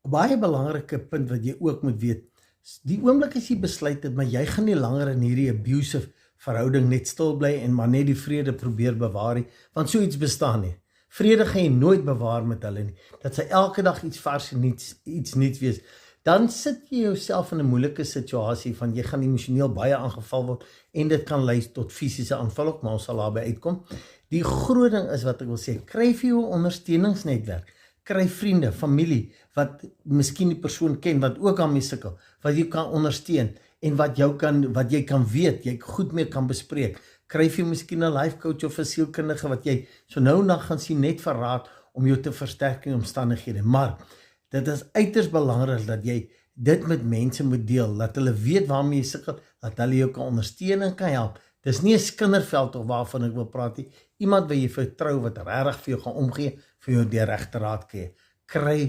'n baie belangrike punt wat jy ook moet weet, die oomblik as jy besluit het, maar jy gaan nie langer in hierdie abusive verhouding net stil bly en maar net die vrede probeer bewaar nie, want so iets bestaan nie. Vrede gaan jy nooit bewaar met hulle nie. Dat sy elke dag iets vars en iets nuuts wees. Dan sit jy jouself in 'n moeilike situasie van jy gaan emosioneel baie aangeval word en dit kan lei tot fisiese aanval ook, maar ons sal daarby uitkom. Die groot ding is wat ek wil sê, kry vir jou 'n ondersteuningsnetwerk. Kry vriende, familie, wat miskien die persoon ken, wat ook aan mee sukkel, wat jy kan ondersteun en wat jy kan weet, jy goed mee kan bespreek. Kry vir jou miskien 'n life coach of 'n sielkundige wat jy so nou en dan gaan sien net vir raad om jou te versterk in omstandighede. Maar dit is uiters belangrik dat jy dit met mense moet deel, dat hulle weet waarmee jy sukkel, dat hulle jou kan ondersteun en kan help. Dis nie 'n kinderveld of waarvan ek wil praat nie. Iemand wat jy vertrou wat regtig vir jou gaan omgee, vir jou die regte raad gee. Kry